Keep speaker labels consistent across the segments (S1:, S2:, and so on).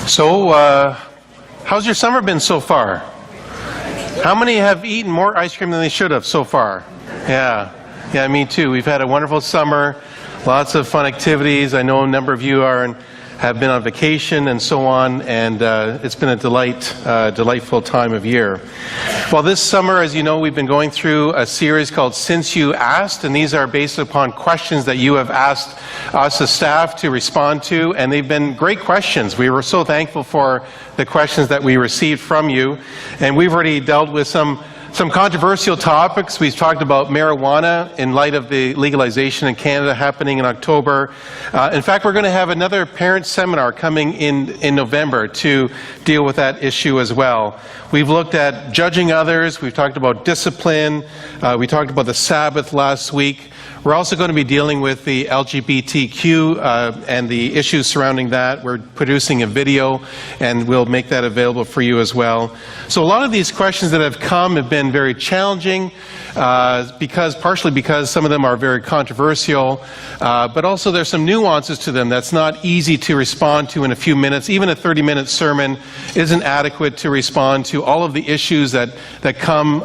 S1: So, how's your summer been so far? How many have eaten more ice cream than they should have so far? Yeah, me too. We've had a wonderful summer, lots of fun activities. I know a number of you have been on vacation and so on, and it's been a delightful time of year. Well, this summer, as you know, we've been going through a series called Since You Asked, and these are based upon questions that you have asked us as staff to respond to, and they've been great questions. We were so thankful for the questions that we received from you, and we've already dealt with some controversial topics. We've talked about marijuana in light of the legalization in Canada happening in October. In fact, we're going to have another parent seminar coming in November to deal with that issue as well. We've looked at judging others. We've talked about discipline. We talked about the Sabbath last week. We're also going to be dealing with the LGBTQ and the issues surrounding that. We're producing a video, and we'll make that available for you as well. So a lot of these questions that have come have been very challenging, partially because some of them are very controversial, but also there's some nuances to them that's not easy to respond to in a few minutes. Even a 30-minute sermon isn't adequate to respond to all of the issues that come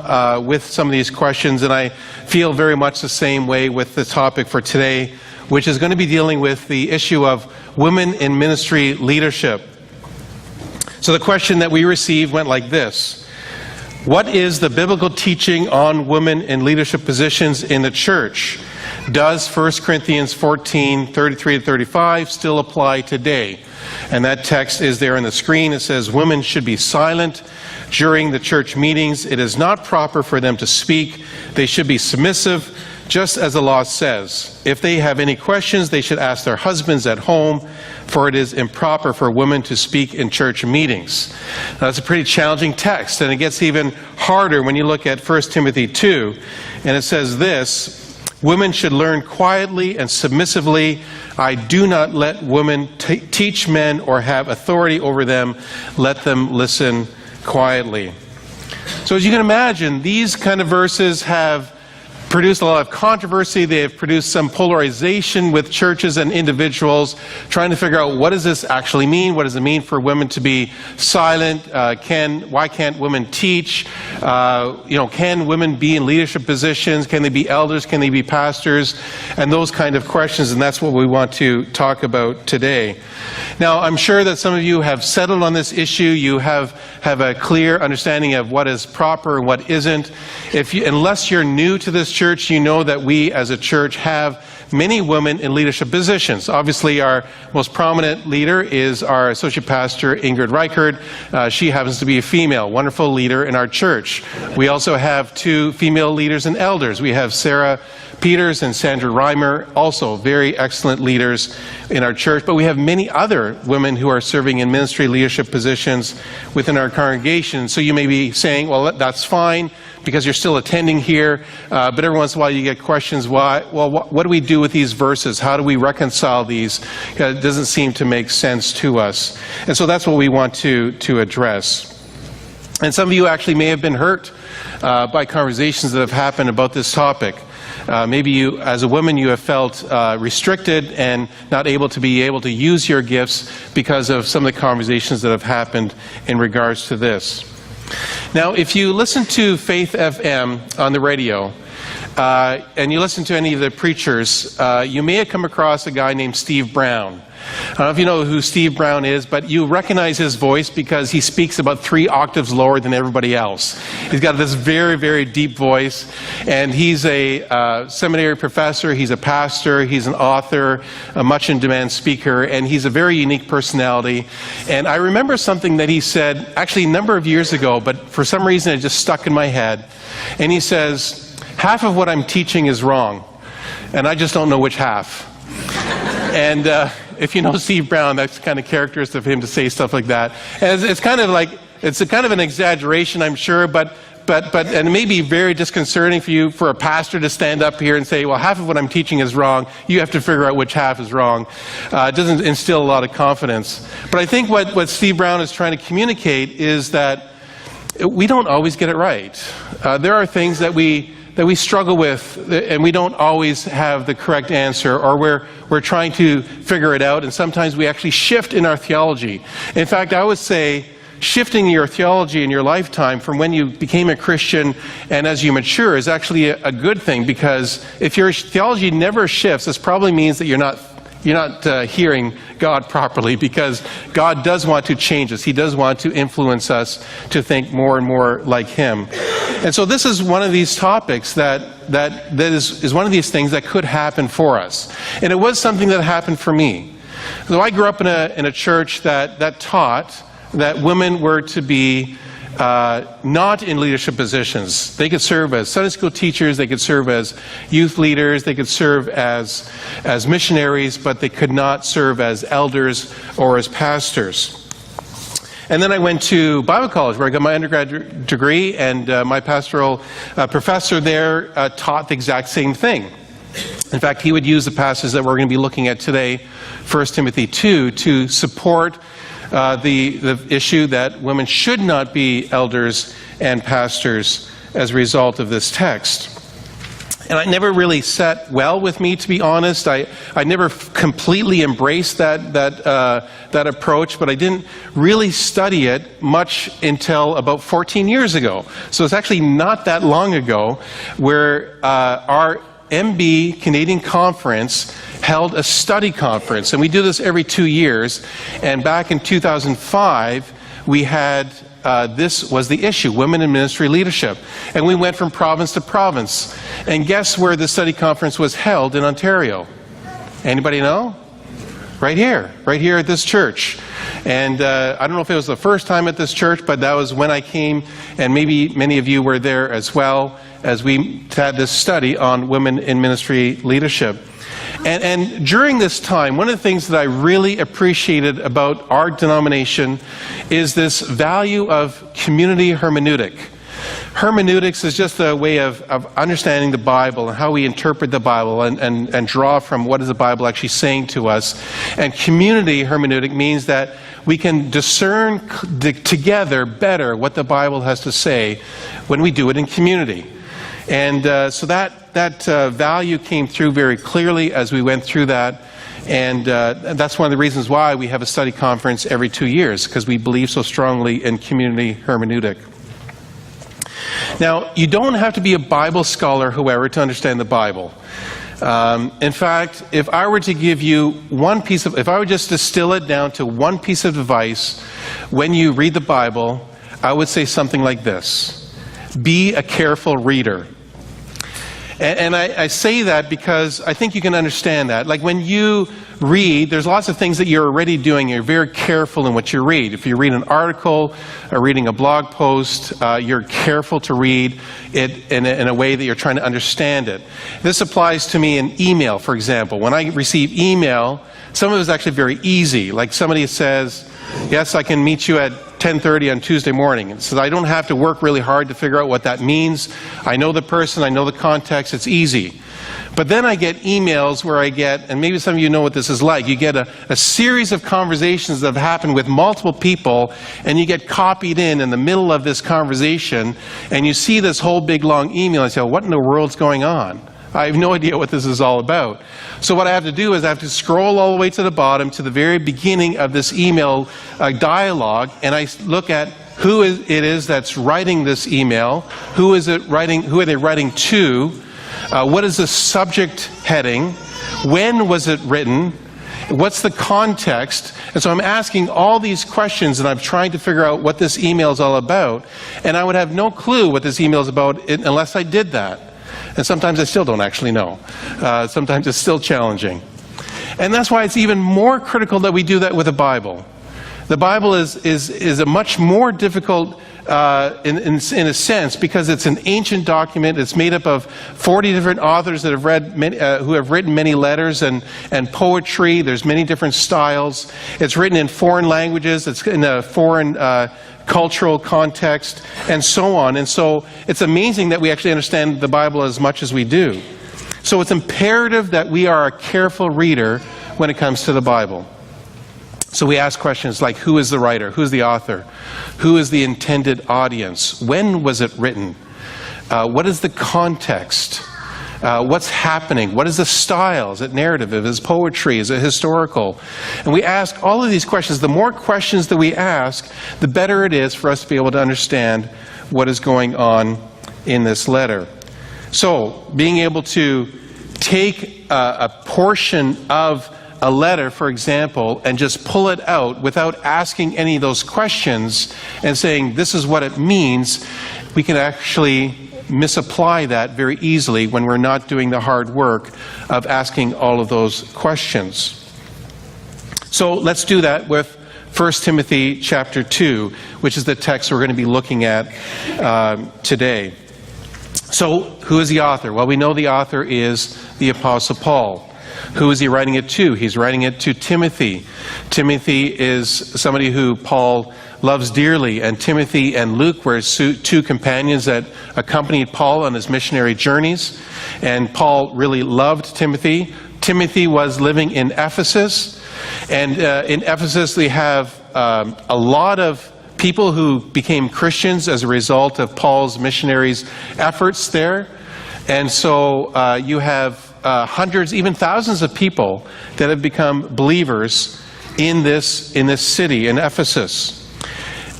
S1: with some of these questions, and I feel very much the same way with the topic for today, which is going to be dealing with the issue of women in ministry leadership. So the question that we received went like this: what is the biblical teaching on women in leadership positions in the church? Does 1 Corinthians 14:33-35 still apply today? And that text is there on the screen. It says, women should be silent during the church meetings. It is not proper for them to speak. They should be submissive, just as the law says. If they have any questions, they should ask their husbands at home, for it is improper for women to speak in church meetings. Now, that's a pretty challenging text, and it gets even harder when you look at 1 Timothy 2, and it says this: women should learn quietly and submissively. I do not let women teach men or have authority over them. Let them listen quietly. So as you can imagine, these kind of verses have produced a lot of controversy. They have produced some polarization with churches and individuals trying to figure out, what does this actually mean? What does it mean for women to be silent? Why can't women teach? Can women be in leadership positions? Can they be elders? Can they be pastors? And those kind of questions, and that's what we want to talk about today. Now, I'm sure that some of you have settled on this issue. You have a clear understanding of what is proper and what isn't. Unless you're new to this church, you know that we as a church have many women in leadership positions. Obviously, our most prominent leader is our associate pastor, Ingrid Reichert. She happens to be a female, wonderful leader in our church. We also have two female leaders and elders. We have Sarah Peters and Sandra Reimer, also very excellent leaders in our church. But we have many other women who are serving in ministry leadership positions within our congregation. So you may be saying, well, that's fine because you're still attending here. But every once in a while you get questions, what do we do with these verses? How do we reconcile these? It doesn't seem to make sense to us. And so that's what we want to address. And some of you actually may have been hurt by conversations that have happened about this topic. Maybe you, as a woman, you have felt restricted and not able to use your gifts because of some of the conversations that have happened in regards to this. Now, if you listen to Faith FM on the radio, and you listen to any of the preachers, you may have come across a guy named Steve Brown. I don't know if you know who Steve Brown is, but you recognize his voice because he speaks about 3 octaves lower than everybody else. He's got this very, very deep voice, and he's a seminary professor, he's a pastor, he's an author, a much-in-demand speaker, and he's a very unique personality. And I remember something that he said, actually a number of years ago, but for some reason it just stuck in my head. And he says, half of what I'm teaching is wrong, and I just don't know which half. And if you know Steve Brown, that's kind of characteristic of him to say stuff like that. And it's kind of an exaggeration, I'm sure, but and it may be very disconcerting for you, for a pastor to stand up here and say, well, half of what I'm teaching is wrong. You have to figure out which half is wrong. It doesn't instill a lot of confidence. But I think what Steve Brown is trying to communicate is that we don't always get it right. There are things that we we struggle with, and we don't always have the correct answer, or we're trying to figure it out, and sometimes we actually shift in our theology. In fact, I would say shifting your theology in your lifetime from when you became a Christian and as you mature is actually a good thing, because if your theology never shifts, this probably means that you're not hearing God properly, because God does want to change us. He does want to influence us to think more and more like Him. And so this is one of these topics that is one of these things that could happen for us. And it was something that happened for me. So I grew up in a church that taught that women were to be not in leadership positions. They could serve as Sunday school teachers, they could serve as youth leaders, they could serve as missionaries, but they could not serve as elders or as pastors. And then I went to Bible college, where I got my undergraduate degree, and my pastoral professor there taught the exact same thing. In fact, he would use the passage that we're going to be looking at today, 1 Timothy 2, to support the issue that women should not be elders and pastors as a result of this text. And it never really sat well with me, to be honest. I never completely embraced that approach, but I didn't really study it much until about 14 years ago. So it's actually not that long ago where our MB Canadian Conference held a study conference, and we do this every 2 years. And back in 2005, we had this was the issue: women in ministry leadership. And we went from province to province. And guess where the study conference was held in Ontario? Anybody know? Right here at this church. And I don't know if it was the first time at this church, but that was when I came, and maybe many of you were there as well, as we had this study on women in ministry leadership. And during this time, one of the things that I really appreciated about our denomination is this value of community hermeneutic. Hermeneutics is just a way of understanding the Bible and how we interpret the Bible and draw from what is the Bible actually saying to us. And community hermeneutic means that we can discern together better what the Bible has to say when we do it in community. And so that value came through very clearly as we went through that. And that's one of the reasons why we have a study conference every 2 years, because we believe so strongly in community hermeneutic. Now, you don't have to be a Bible scholar, however, to understand the Bible. In fact, if I were to give you if I were just distill it down to one piece of advice when you read the Bible, I would say something like this: be a careful reader. And I say that because I think you can understand that. Like when you read, there's lots of things that you're already doing. You're very careful in what you read. If you read an article or reading a blog post, you're careful to read it in a way that you're trying to understand it. This applies to me in email, for example. When I receive email, some of it is actually very easy. Like somebody says, yes, I can meet you at 10:30 on Tuesday morning. It says I don't have to work really hard to figure out what that means. I know the person, I know the context, it's easy. But then I get emails where I get, and maybe some of you know what this is like, you get a series of conversations that have happened with multiple people, and you get copied in the middle of this conversation, and you see this whole big long email, and you say, what in the world's going on? I have no idea what this is all about. So what I have to do is I have to scroll all the way to the bottom, to the very beginning of this email dialogue, and I look at who it is that's writing this email, who are they writing to, what is the subject heading, when was it written, what's the context. And so I'm asking all these questions, and I'm trying to figure out what this email is all about, and I would have no clue what this email is about unless I did that. And sometimes I still don't actually know. Sometimes it's still challenging. And that's why it's even more critical that we do that with the Bible. The Bible is a much more difficult in a sense, because it's an ancient document. It's made up of 40 different authors that have who have written many letters and poetry. There's many different styles. It's written in foreign languages. It's in a foreign cultural context, and so on. And so it's amazing that we actually understand the Bible as much as we do. So it's imperative that we are a careful reader when it comes to the Bible. So we ask questions like, who is the writer? Who's the author? Who is the intended audience? When was it written? What is the context? What's happening? What is the style? Is it narrative? Is it poetry? Is it historical? And we ask all of these questions. The more questions that we ask, the better it is for us to be able to understand what is going on in this letter. So, being able to take a portion of a letter, for example, and just pull it out without asking any of those questions and saying, this is what it means, we can actually misapply that very easily when we're not doing the hard work of asking all of those questions. So let's do that with 1 Timothy chapter 2, which is the text we're going to be looking at today. So who is the author? Well, we know the author is the Apostle Paul. Who is he writing it to? He's writing it to Timothy. Timothy is somebody who Paul loves dearly, and Timothy and Luke were two companions that accompanied Paul on his missionary journeys, and Paul really loved Timothy. Timothy was living in Ephesus, and in Ephesus they have a lot of people who became Christians as a result of Paul's missionaries' efforts there, and so you have hundreds, even thousands of people that have become believers in this city, in Ephesus.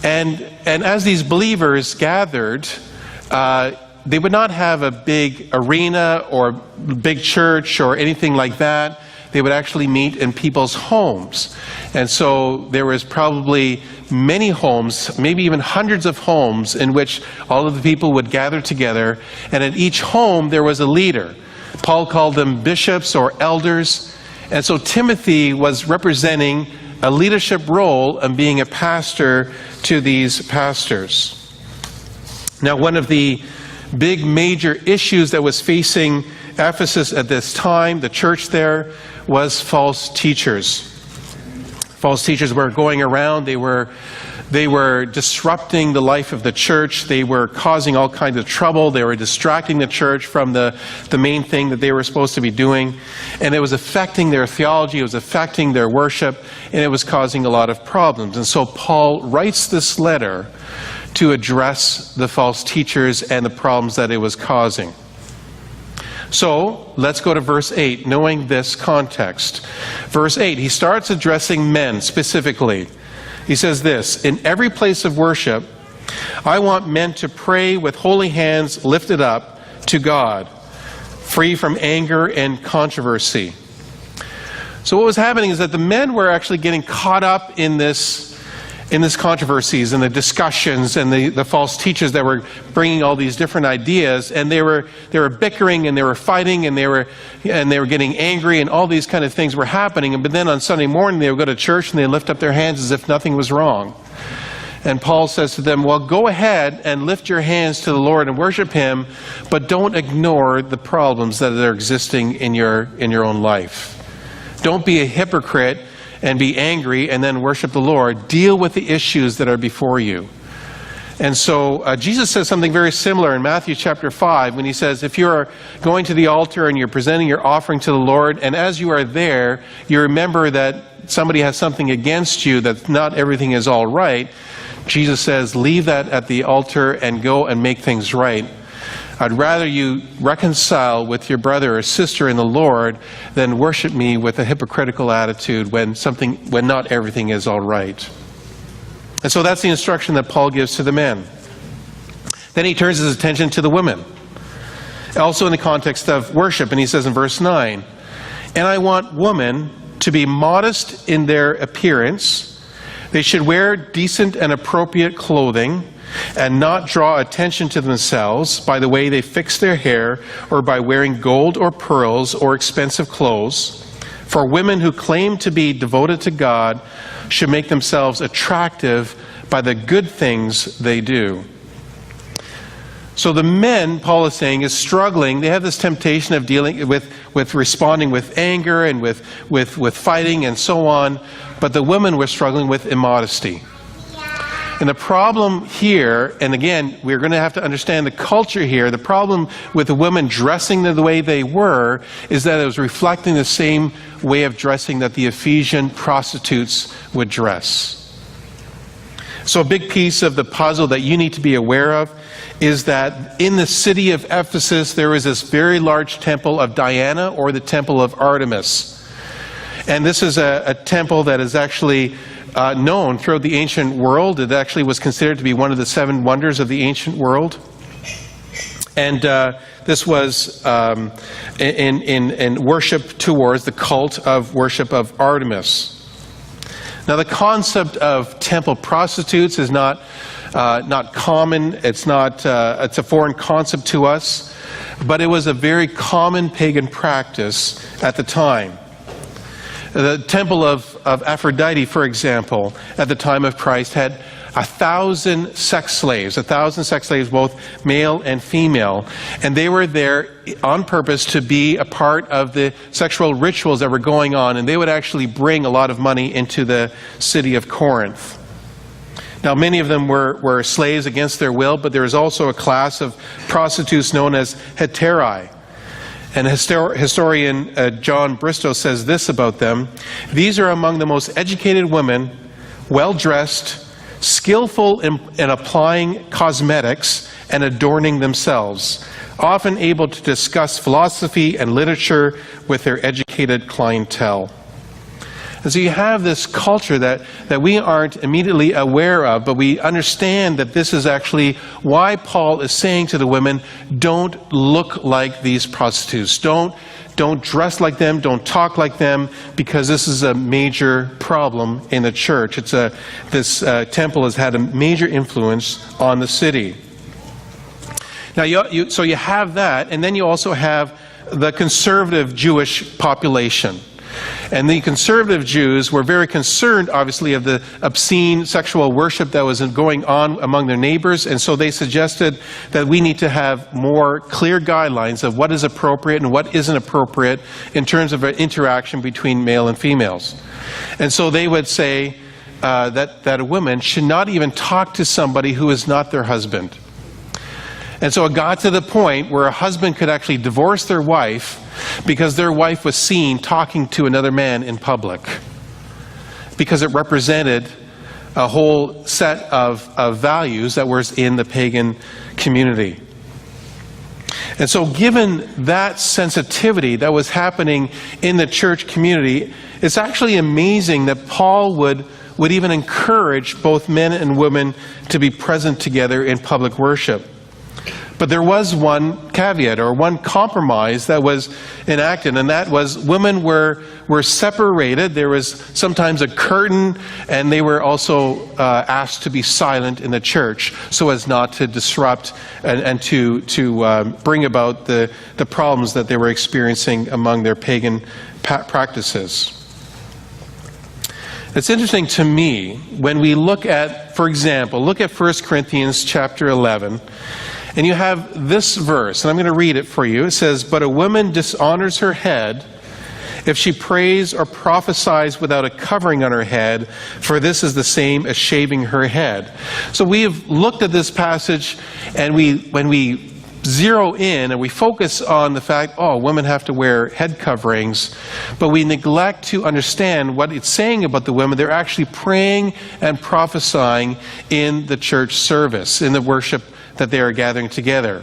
S1: And as these believers gathered, they would not have a big arena or big church or anything like that. They would actually meet in people's homes. And so there was probably many homes, maybe even hundreds of homes, in which all of the people would gather together. And at each home there was a leader. Paul called them bishops or elders. And so Timothy was representing a leadership role and being a pastor to these pastors. Now, one of the big major issues that was facing Ephesus at this time, the church there, was false teachers. False teachers were going around. They were disrupting the life of the church. They were causing all kinds of trouble. They were distracting the church from the main thing that they were supposed to be doing. And it was affecting their theology. It was affecting their worship. And it was causing a lot of problems. And so Paul writes this letter to address the false teachers and the problems that it was causing. So let's go to verse 8, knowing this context. Verse 8, he starts addressing men specifically. He says this, "In every place of worship, I want men to pray with holy hands lifted up to God, free from anger and controversy." So what was happening is that the men were actually getting caught up in this controversies and the discussions and the false teachers that were bringing all these different ideas, and they were bickering and they were fighting and they were getting angry, and all these kind of things were happening. But then on Sunday morning they would go to church and they lift up their hands as if nothing was wrong. And Paul says to them, well, go ahead and lift your hands to the Lord and worship Him, but don't ignore the problems that are existing in your own life. Don't be a hypocrite and be angry and then worship the Lord. Deal with the issues that are before you. And so Jesus says something very similar in Matthew chapter 5 when he says, if you're going to the altar and you're presenting your offering to the Lord, and as you are there, you remember that somebody has something against you, that not everything is all right, Jesus says, leave that at the altar and go and make things right. I'd rather you reconcile with your brother or sister in the Lord than worship me with a hypocritical attitude when not everything is all right. And so that's the instruction that Paul gives to the men. Then he turns his attention to the women, also in the context of worship, and he says in verse 9, "And I want women to be modest in their appearance. They should wear decent and appropriate clothing, and not draw attention to themselves by the way they fix their hair or by wearing gold or pearls or expensive clothes. For women who claim to be devoted to God should make themselves attractive by the good things they do." So the men, Paul is saying, is struggling. They have this temptation of dealing with responding with anger and with fighting and so on. But the women were struggling with immodesty. And the problem here, and again, we're going to have to understand the culture here, the problem with the women dressing the way they were is that it was reflecting the same way of dressing that the Ephesian prostitutes would dress. So a big piece of the puzzle that you need to be aware of is that in the city of Ephesus, there was this very large temple of Diana, or the temple of Artemis. And this is a temple that is actually known throughout the ancient world. It actually was considered to be one of the 7 wonders of the ancient world. And this was in worship towards the cult of worship of Artemis. Now, the concept of temple prostitutes is not common. It's a foreign concept to us, but it was a very common pagan practice at the time. The temple of Aphrodite, for example, at the time of Christ had 1,000 sex slaves, both male and female, and they were there on purpose to be a part of the sexual rituals that were going on, and they would actually bring a lot of money into the city of Corinth. Now, many of them were slaves against their will, but there was also a class of prostitutes known as heterae. And historian John Bristow says this about them: "These are among the most educated women, well-dressed, skillful in applying cosmetics and adorning themselves, often able to discuss philosophy and literature with their educated clientele." And so you have this culture that we aren't immediately aware of, but we understand that this is actually why Paul is saying to the women, don't look like these prostitutes. Don't dress like them, don't talk like them, because this is a major problem in the church. This temple has had a major influence on the city. Now, so you have that, and then you also have the conservative Jewish population. And the conservative Jews were very concerned, obviously, of the obscene sexual worship that was going on among their neighbors, and so they suggested that we need to have more clear guidelines of what is appropriate and what isn't appropriate in terms of interaction between male and females. And so they would say that a woman should not even talk to somebody who is not their husband. And so it got to the point where a husband could actually divorce their wife because their wife was seen talking to another man in public, because it represented a whole set of values that were in the pagan community. And so given that sensitivity that was happening in the church community, it's actually amazing that Paul would even encourage both men and women to be present together in public worship. But there was one caveat, or one compromise that was enacted, and that was women were separated. There was sometimes a curtain, and they were also asked to be silent in the church so as not to disrupt and to bring about the problems that they were experiencing among their pagan practices. It's interesting to me when we look at, for example, look at 1 Corinthians chapter 11. And you have this verse, and I'm going to read it for you. It says, "But a woman dishonors her head if she prays or prophesies without a covering on her head, for this is the same as shaving her head." So we have looked at this passage, and when we zero in and we focus on the fact, women have to wear head coverings, but we neglect to understand what it's saying about the women. They're actually praying and prophesying in the church service, in the worship that they are gathering together.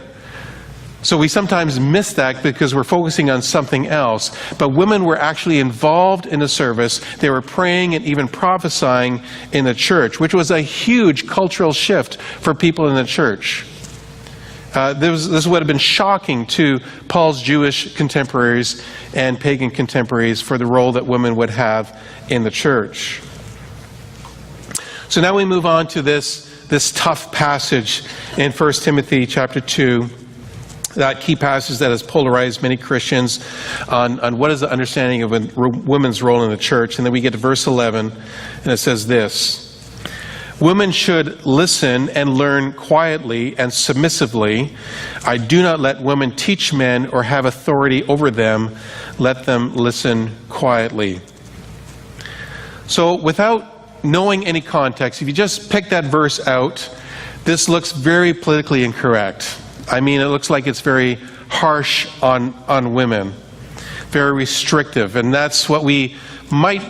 S1: So we sometimes miss that because we're focusing on something else. But women were actually involved in the service. They were praying and even prophesying in the church, which was a huge cultural shift for people in the church. This would have been shocking to Paul's Jewish contemporaries and pagan contemporaries for the role that women would have in the church. So now we move on to this tough passage in 1 Timothy chapter 2, that key passage that has polarized many Christians on what is the understanding of a woman's role in the church. And then we get to verse 11, and it says this: "Women should listen and learn quietly and submissively. I do not let women teach men or have authority over them. Let them listen quietly." So without knowing any context, if you just pick that verse out, this looks very politically incorrect. I mean, it looks like it's very harsh on women, very restrictive, and that's what we might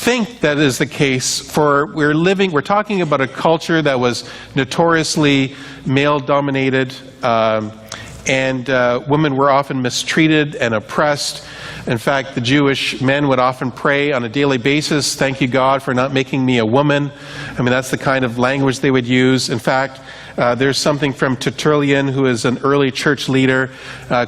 S1: think that is the case, for we're talking about a culture that was notoriously male-dominated, and women were often mistreated and oppressed. In fact, the Jewish men would often pray on a daily basis, "Thank you, God, for not making me a woman." I mean, that's the kind of language they would use. In fact, there's something from Tertullian, who is an early church leader.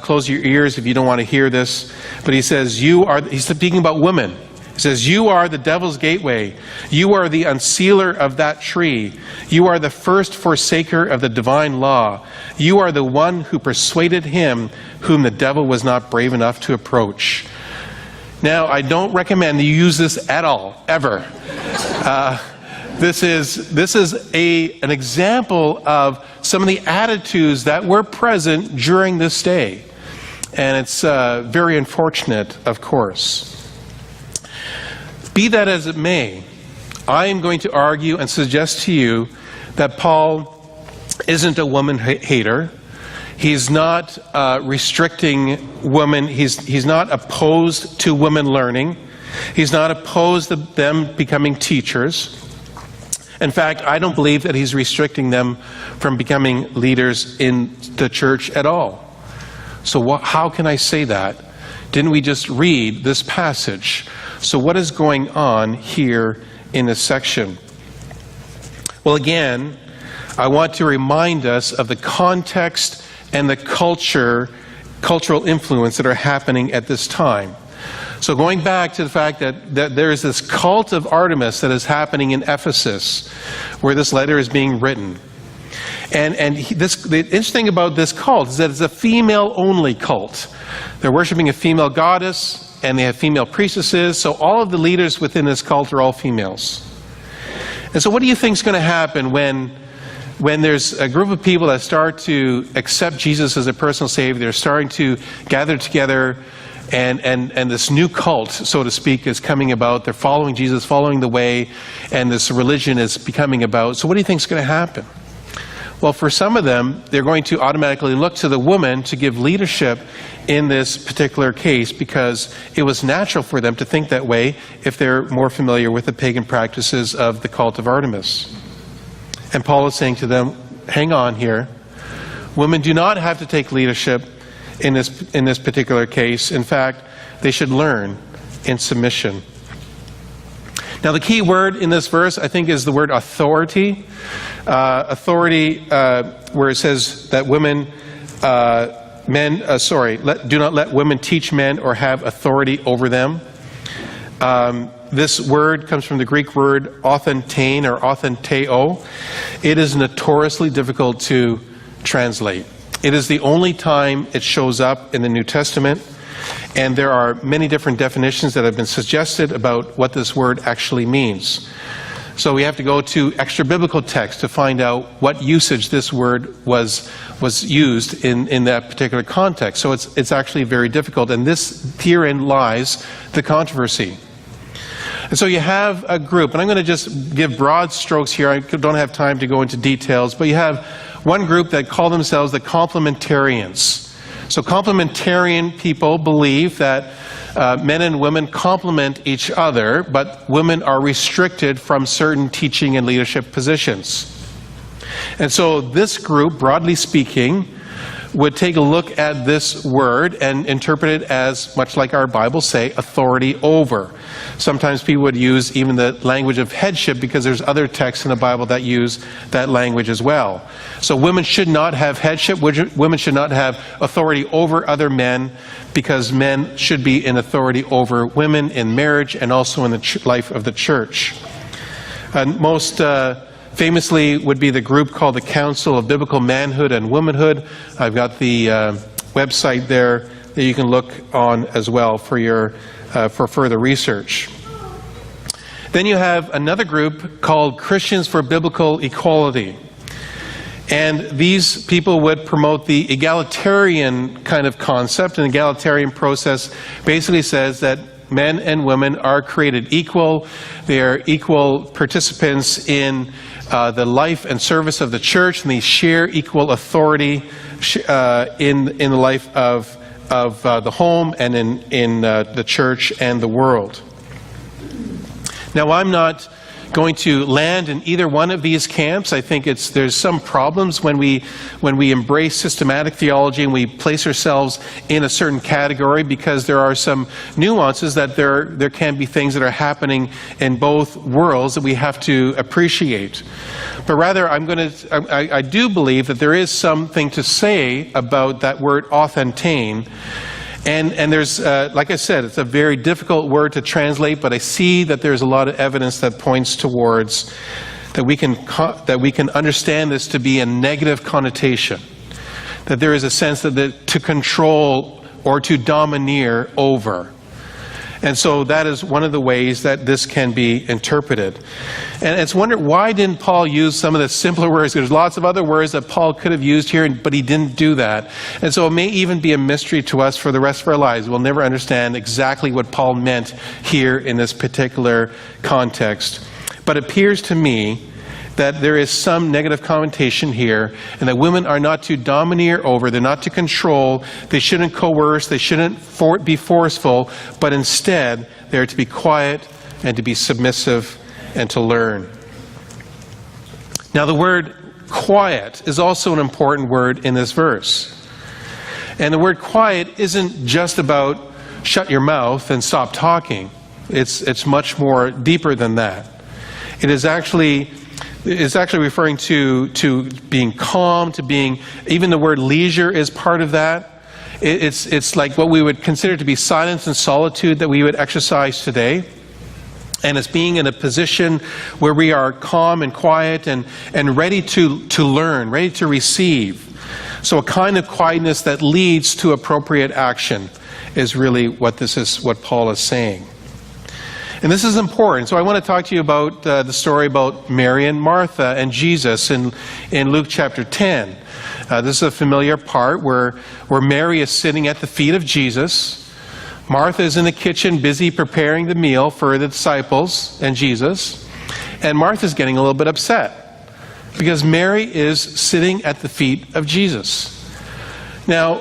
S1: Close your ears if you don't want to hear this. But he says, he's speaking about women. He says, "You are the devil's gateway. You are the unsealer of that tree. You are the first forsaker of the divine law. You are the one who persuaded him whom the devil was not brave enough to approach." Now, I don't recommend that you use this at all, ever. This is an example of some of the attitudes that were present during this day. And it's very unfortunate, of course. Be that as it may, I am going to argue and suggest to you that Paul isn't a woman hater. He's not restricting women. He's not opposed to women learning. He's not opposed to them becoming teachers. In fact, I don't believe that he's restricting them from becoming leaders in the church at all. So how can I say that? Didn't we just read this passage? So what is going on here in this section? Well, again, I want to remind us of the context and the cultural influence that are happening at this time. So going back to the fact that there is this cult of Artemis that is happening in Ephesus, where this letter is being written. And the interesting about this cult is that it's a female-only cult. They're worshiping a female goddess, and they have female priestesses, so all of the leaders within this cult are all females. And so what do you think is going to happen when there's a group of people that start to accept Jesus as a personal Savior? They're starting to gather together, and this new cult, so to speak, is coming about. They're following Jesus, following the way, and this religion is becoming about. So what do you think is going to happen? Well, for some of them, they're going to automatically look to the woman to give leadership in this particular case, because it was natural for them to think that way if they're more familiar with the pagan practices of the cult of Artemis. And Paul is saying to them, hang on here. Women do not have to take leadership in this particular case. In fact, they should learn in submission. Now, the key word in this verse, I think, is the word authority. Authority, where it says that do not let women teach men or have authority over them. This word comes from the Greek word authentane or authenteo. It is notoriously difficult to translate. It is the only time it shows up in the New Testament, and there are many different definitions that have been suggested about what this word actually means. So we have to go to extra biblical text to find out what usage this word was used in that particular context. So it's actually very difficult, and herein lies the controversy. And so you have a group, and I'm going to just give broad strokes here. I don't have time to go into details, but you have one group that call themselves the complementarians. So complementarian people believe that men and women complement each other, but women are restricted from certain teaching and leadership positions. And so this group, broadly speaking, would take a look at this word and interpret it as, much like our Bibles say, authority over. Sometimes people would use even the language of headship, because there's other texts in the Bible that use that language as well. So women should not have headship. Women should not have authority over other men, because men should be in authority over women in marriage and also in the life of the church. And most famously would be the group called the Council of Biblical Manhood and Womanhood. I've got the website there that you can look on as well for further research. Then you have another group called Christians for Biblical Equality. And these people would promote the egalitarian kind of concept. An egalitarian process basically says that men and women are created equal. They are equal participants in the life and service of the church, and they share equal authority in the life of the home and in the church and the world. Now, I'm not going to land in either one of these camps. I think there's some problems when we embrace systematic theology and we place ourselves in a certain category, because there are some nuances that there can be things that are happening in both worlds that we have to appreciate. But rather, I do believe that there is something to say about that word authentane. And there's, like I said, it's a very difficult word to translate, but I see that there's a lot of evidence that points towards that we can understand this to be a negative connotation. That there is a sense that to control or to domineer over. And so that is one of the ways that this can be interpreted. And it's wondered, why didn't Paul use some of the simpler words? There's lots of other words that Paul could have used here, but he didn't do that. And so it may even be a mystery to us for the rest of our lives. We'll never understand exactly what Paul meant here in this particular context. But it appears to me that there is some negative connotation here, and that women are not to domineer over, they're not to control, they shouldn't coerce, they shouldn't be forceful, but instead they're to be quiet and to be submissive and to learn. Now, the word quiet is also an important word in this verse. And the word quiet isn't just about shut your mouth and stop talking. It's much more deeper than that. It's actually referring to being calm, to being, even the word leisure is part of that. It's like what we would consider to be silence and solitude that we would exercise today. And it's being in a position where we are calm and quiet and ready to learn, ready to receive. So a kind of quietness that leads to appropriate action is really what Paul is saying. And this is important. So I want to talk to you about the story about Mary and Martha and Jesus in Luke chapter 10. This is a familiar part where Mary is sitting at the feet of Jesus. Martha is in the kitchen busy preparing the meal for the disciples and Jesus. And Martha's getting a little bit upset because Mary is sitting at the feet of Jesus. Now,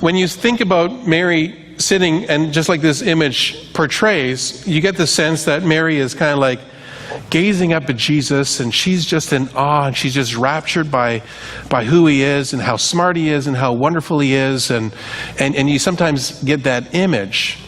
S1: when you think about Mary sitting, and just like this image portrays, you get the sense that Mary is kind of like gazing up at Jesus, and she's just in awe, and she's just raptured by who he is and how smart he is and how wonderful he is, and you sometimes get that image.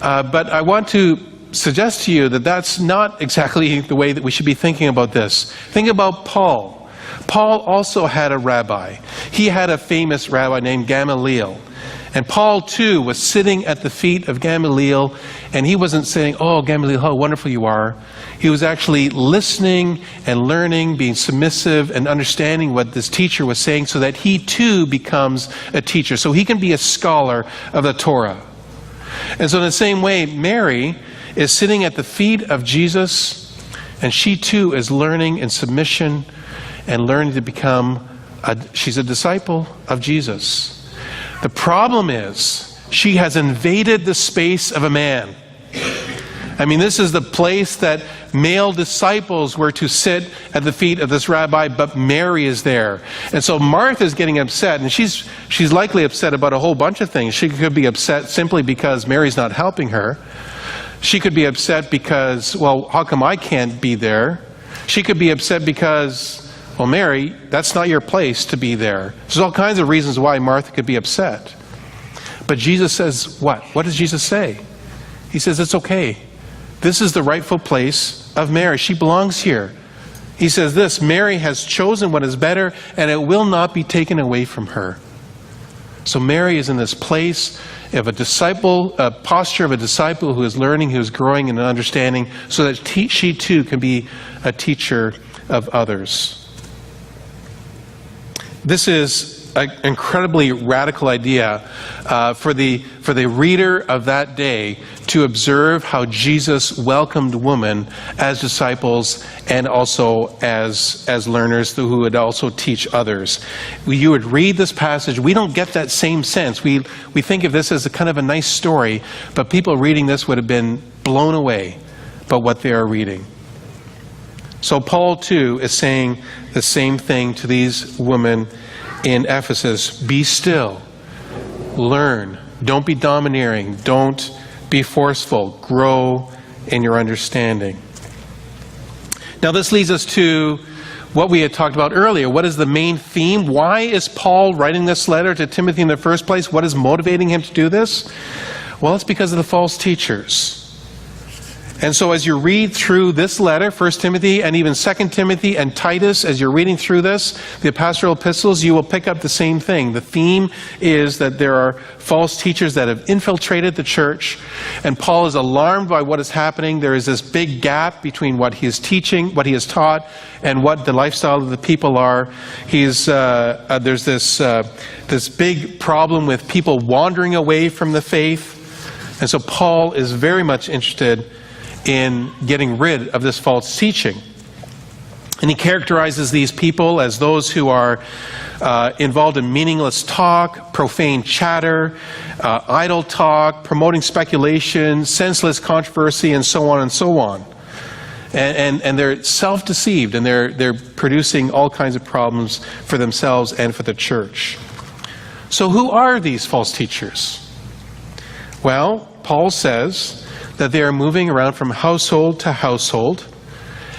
S1: But I want to suggest to you that that's not exactly the way that we should be thinking about this. Think about Paul. Paul also had a rabbi. He had a famous rabbi named Gamaliel. And Paul, too, was sitting at the feet of Gamaliel, and he wasn't saying, "Oh, Gamaliel, how wonderful you are." He was actually listening and learning, being submissive and understanding what this teacher was saying, so that he, too, becomes a teacher, so he can be a scholar of the Torah. And so in the same way, Mary is sitting at the feet of Jesus, and she, too, is learning in submission and learning to become she's a disciple of Jesus. The problem is, she has invaded the space of a man. I mean, this is the place that male disciples were to sit at the feet of this rabbi, but Mary is there. And so Martha's getting upset, and she's likely upset about a whole bunch of things. She could be upset simply because Mary's not helping her. She could be upset because, well, how come I can't be there? She could be upset because, well, Mary, that's not your place to be there. There's all kinds of reasons why Martha could be upset. But Jesus says what? What does Jesus say? He says, it's okay. This is the rightful place of Mary. She belongs here. He says this, Mary has chosen what is better, and it will not be taken away from her. So Mary is in this place of a disciple, a posture of a disciple who is learning, who is growing in understanding, so that she too can be a teacher of others. This is an incredibly radical idea for the reader of that day to observe how Jesus welcomed women as disciples and also as learners who would also teach others. You would read this passage, we don't get that same sense. We think of this as a kind of a nice story, but people reading this would have been blown away by what they are reading. So Paul, too, is saying the same thing to these women in Ephesus. Be still. Learn. Don't be domineering. Don't be forceful. Grow in your understanding. Now this leads us to what we had talked about earlier. What is the main theme? Why is Paul writing this letter to Timothy in the first place? What is motivating him to do this? Well, it's because of the false teachers. And so as you read through this letter, 1 Timothy and even 2 Timothy and Titus, as you're reading through this, the pastoral epistles, you will pick up the same thing. The theme is that there are false teachers that have infiltrated the church, and Paul is alarmed by what is happening. There is this big gap between what he is teaching, what he has taught, and what the lifestyle of the people are. There's this big problem with people wandering away from the faith. And so Paul is very much interested in getting rid of this false teaching. And he characterizes these people as those who are involved in meaningless talk, profane chatter, idle talk, promoting speculation, senseless controversy, and so on and so on. And they're self-deceived, and they're producing all kinds of problems for themselves and for the church. So who are these false teachers? Well, Paul says that they are moving around from household to household,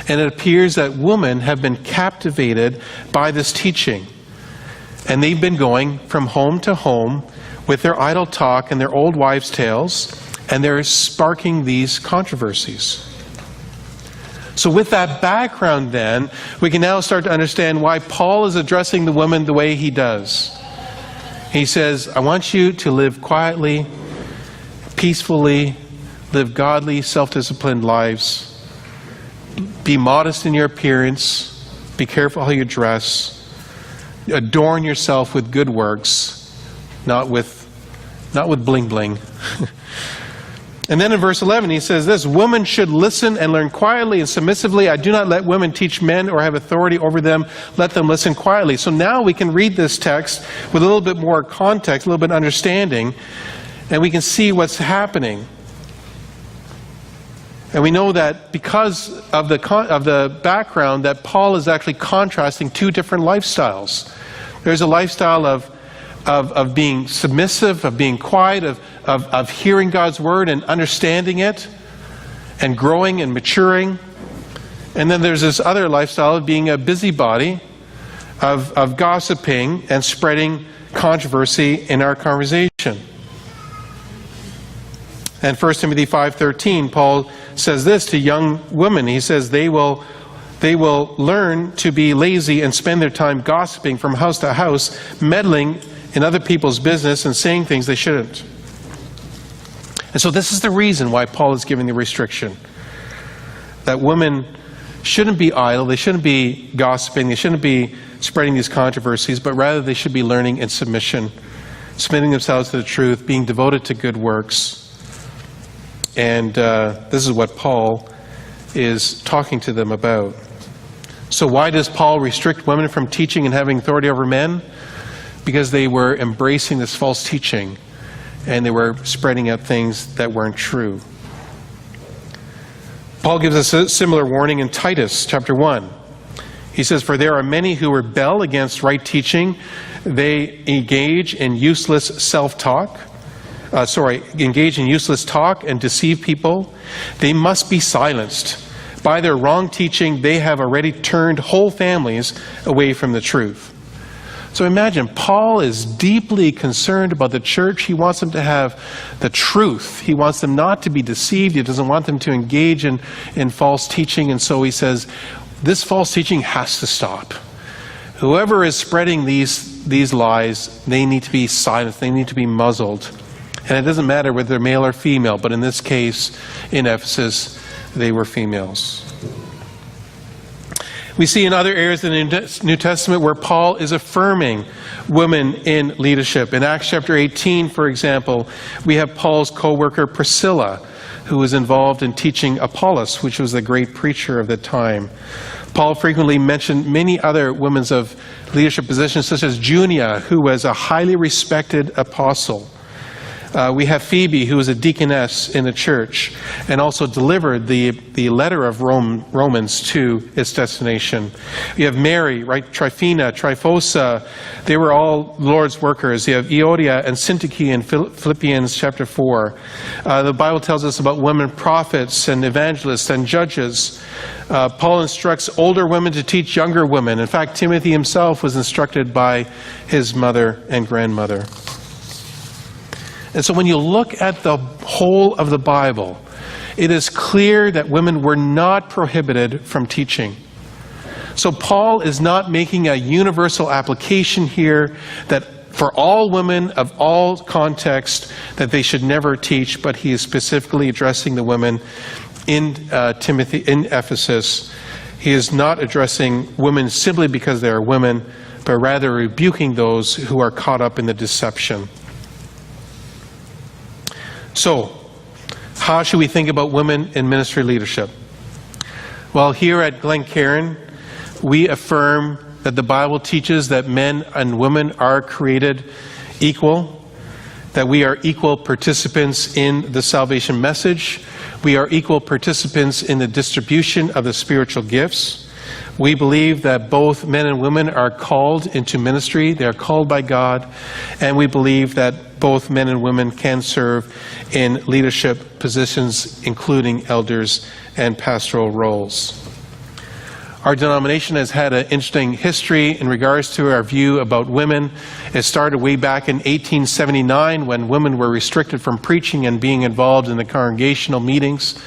S1: and it appears that women have been captivated by this teaching. And they've been going from home to home with their idle talk and their old wives' tales, and they're sparking these controversies. So with that background then, we can now start to understand why Paul is addressing the women the way he does. He says, I want you to live quietly, peacefully, live godly, self-disciplined lives. Be modest in your appearance. Be careful how you dress. Adorn yourself with good works, not with bling bling. And then in verse 11 he says this, women should listen and learn quietly and submissively. I do not let women teach men or have authority over them. Let them listen quietly. So now we can read this text with a little bit more context, a little bit of understanding, and we can see what's happening. And we know that because of the background that Paul is actually contrasting two different lifestyles. There's a lifestyle of being submissive, of being quiet, of hearing God's word and understanding it and growing and maturing. And then there's this other lifestyle of being a busybody, of gossiping and spreading controversy in our conversation. And 1 Timothy 5:13, Paul says this to young women. He says they will learn to be lazy and spend their time gossiping from house to house, meddling in other people's business and saying things they shouldn't. And so this is the reason why Paul is giving the restriction. That women shouldn't be idle, they shouldn't be gossiping, they shouldn't be spreading these controversies, but rather they should be learning in submission, submitting themselves to the truth, being devoted to good works. And this is what Paul is talking to them about. So why does Paul restrict women from teaching and having authority over men? Because they were embracing this false teaching and they were spreading out things that weren't true. Paul gives us a similar warning in Titus chapter 1. He says, for there are many who rebel against right teaching. They engage in useless engage in useless talk and deceive people. They must be silenced. By their wrong teaching, they have already turned whole families away from the truth. So imagine, Paul is deeply concerned about the church. He wants them to have the truth. He wants them not to be deceived. He doesn't want them to engage in false teaching. And so he says, this false teaching has to stop. Whoever is spreading these lies, they need to be silenced. They need to be muzzled. And it doesn't matter whether they're male or female, but in this case, in Ephesus, they were females. We see in other areas in the New Testament where Paul is affirming women in leadership. In Acts chapter 18, for example, we have Paul's co-worker Priscilla, who was involved in teaching Apollos, which was the great preacher of the time. Paul frequently mentioned many other women of leadership positions, such as Junia, who was a highly respected apostle. We have Phoebe, who is a deaconess in the church, and also delivered the letter of Romans to its destination. You have Mary, right? Tryphena, Tryphosa. They were all Lord's workers. You have Euodia and Syntyche in Philippians chapter 4. The Bible tells us about women prophets and evangelists and judges. Paul instructs older women to teach younger women. In fact, Timothy himself was instructed by his mother and grandmother. And so when you look at the whole of the Bible, it is clear that women were not prohibited from teaching. So Paul is not making a universal application here that for all women of all contexts that they should never teach, but he is specifically addressing the women in Ephesus. He is not addressing women simply because they are women, but rather rebuking those who are caught up in the deception. So, how should we think about women in ministry leadership? Well, here at Glencairn, we affirm that the Bible teaches that men and women are created equal, that we are equal participants in the salvation message. We are equal participants in the distribution of the spiritual gifts. We believe that both men and women are called into ministry. They are called by God. And we believe that both men and women can serve in leadership positions, including elders and pastoral roles. Our denomination has had an interesting history in regards to our view about women. It started way back in 1879 when women were restricted from preaching and being involved in the congregational meetings.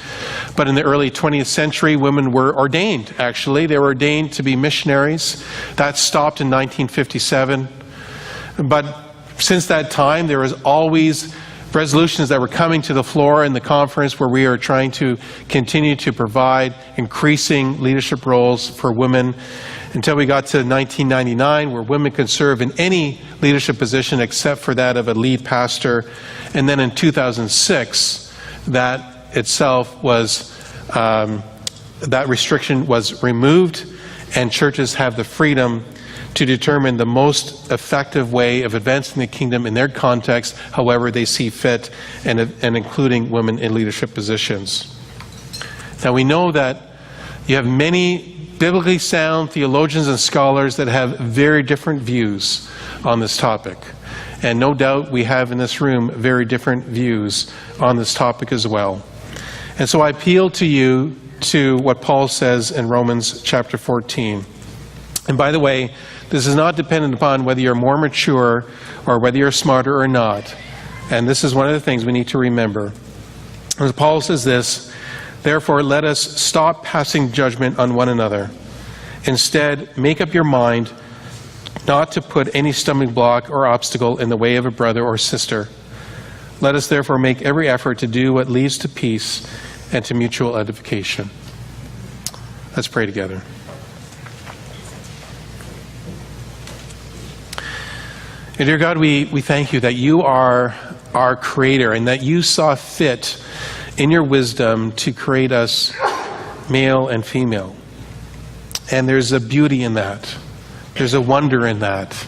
S1: But in the early 20th century, women were ordained, actually. They were ordained to be missionaries. That stopped in 1957. But since that time, there was always resolutions that were coming to the floor in the conference where we are trying to continue to provide increasing leadership roles for women until we got to 1999 where women could serve in any leadership position except for that of a lead pastor. And then in 2006, that itself was, that restriction was removed, and churches have the freedom to determine the most effective way of advancing the kingdom in their context, however they see fit, and including women in leadership positions. Now we know that you have many biblically sound theologians and scholars that have very different views on this topic. And no doubt we have in this room very different views on this topic as well. And so I appeal to you to what Paul says in Romans chapter 14. And by the way, this is not dependent upon whether you're more mature or whether you're smarter or not. And this is one of the things we need to remember. As Paul says this, therefore let us stop passing judgment on one another. Instead, make up your mind not to put any stumbling block or obstacle in the way of a brother or sister. Let us therefore make every effort to do what leads to peace and to mutual edification. Let's pray together. And dear God, we thank you that you are our creator and that you saw fit in your wisdom to create us male and female. And there's a beauty in that. There's a wonder in that.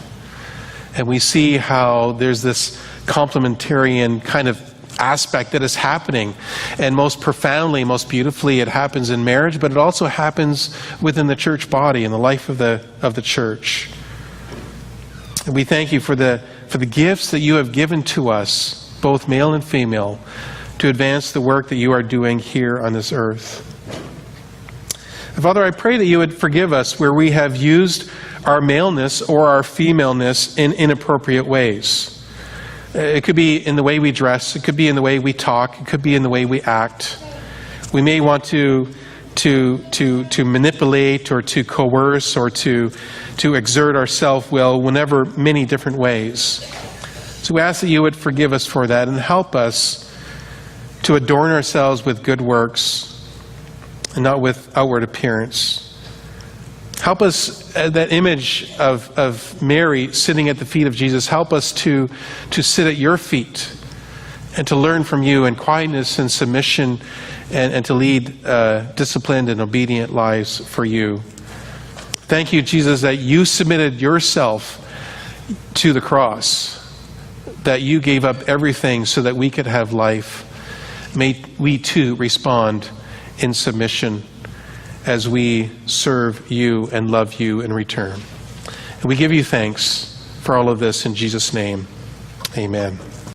S1: And we see how there's this complementarian kind of aspect that is happening. And most profoundly, most beautifully, it happens in marriage, but it also happens within the church body and the life of the church. And we thank you for the gifts that you have given to us, both male and female, to advance the work that you are doing here on this earth. And Father, I pray that you would forgive us where we have used our maleness or our femaleness in inappropriate ways. It could be in the way we dress, it could be in the way we talk, it could be in the way we act. We may want to manipulate or to coerce or to exert our self-will whenever many different ways. So we ask that you would forgive us for that and help us to adorn ourselves with good works and not with outward appearance. Help us, that image of Mary sitting at the feet of Jesus, help us to sit at your feet and to learn from you in quietness and submission and to lead disciplined and obedient lives for you. Thank you, Jesus, that you submitted yourself to the cross that you gave up everything so that we could have life, may we too respond in submission as we serve you and love you in return. And we give you thanks for all of this in Jesus' name. Amen.